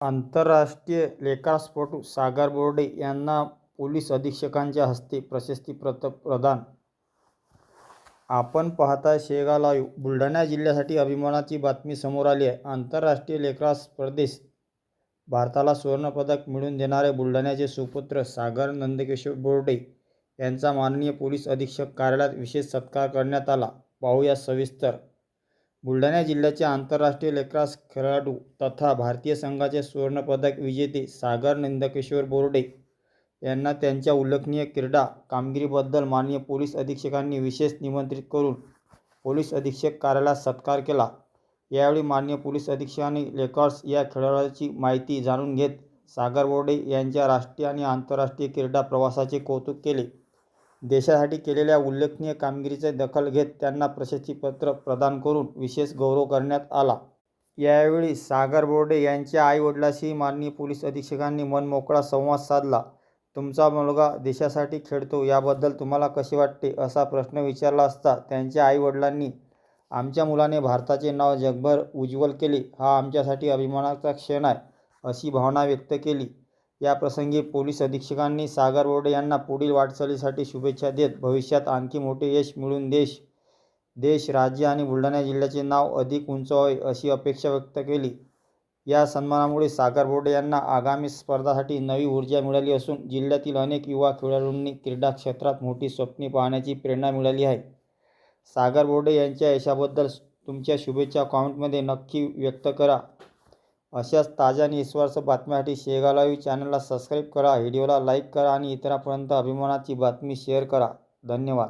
आंतरराष्ट्रीय लेखापटू सागर बोर्डे यांना पोलीस अधीक्षकांच्या हस्ते प्रशस्तीपत्र प्रदान. आपण पाहताय शेगाव लाईव्ह. बुलढाणा जिल्ह्यासाठी अभिमानाची बातमी समोर आली आहे. आंतरराष्ट्रीय लेखा स्पर्धेत भारताला सुवर्णपदक मिळवून देणारे बुलढाण्याचे सुपुत्र सागर नंदकिशोर बोर्डे यांचा माननीय पोलीस अधीक्षक कार्यालयात विशेष सत्कार करण्यात आला. पाहूया सविस्तर. बुलढाणा जिल्ह्याचे आंतरराष्ट्रीय लेक्रास खेळाडू तथा भारतीय संघाचे सुवर्णपदक विजेते सागर नंदकिशोर बोर्डे यांना त्यांच्या उल्लेखनीय क्रीडा कामगिरीबद्दल माननीय पोलीस अधीक्षकांनी विशेष निमंत्रित करून पोलीस अधीक्षक कार्यालयात सत्कार केला. यावेळी माननीय पोलीस अधीक्षकांनी लेकर्स या खेळाडूची माहिती जाणून घेत सागर बोर्डे यांच्या राष्ट्रीय आणि आंतरराष्ट्रीय क्रीडा प्रवासाचे कौतुक केले. देशासाठी केलेल्या उल्लेखनीय कामगिरीची दखल घेत त्यांना प्रशस्तीपत्र प्रदान करून विशेष गौरव करण्यात आला. यावेळी सागर बोर्डे यांच्या आई-वडिलांशी माननीय पोलीस अधीक्षकांनी मनमोकळा संवाद साधला. तुमचा मुलगा देशासाठी खेळतो याबद्दल तुम्हाला कसे वाटते, असा प्रश्न विचारला असता त्यांच्या आई-वडिलांनी आमच्या मुलाने भारताचे नाव जगभर उज्ज्वल केले, हा आमच्यासाठी अभिमानाचा क्षण आहे, अशी भावना व्यक्त केली. याप्रसंगी पोलीस अधीक्षकांनी सागर बोर्डे यांना पुढील वाटचालीसाठी शुभेच्छा देत भविष्यात आणखी मोठे यश मिळवून देश, राज्य आणि बुलढाणा जिल्ह्याचे नाव अधिक उंचावावे अशी अपेक्षा व्यक्त केली. या सन्मानामुळे सागर बोर्डे यांना आगामी स्पर्धांसाठी नवी ऊर्जा मिळाली असून जिल्ह्यातील अनेक युवा खेळाडूंनी क्रीडा क्षेत्रात मोठी स्वप्ने पाहण्याची प्रेरणा मिळाली आहे. सागर बोर्डे यांच्या यशाबद्दल तुमच्या शुभेच्छा कॉमेंटमध्ये नक्की व्यक्त करा. अशाच ताज्या आणि विश्वासार्ह बातम्यांसाठी शेगाव लाईव्ह चॅनलला सबस्क्राईब करा, व्हिडिओला लाईक करा आणि इतरांपर्यंत अभिमानाची बातमी शेअर करा. धन्यवाद.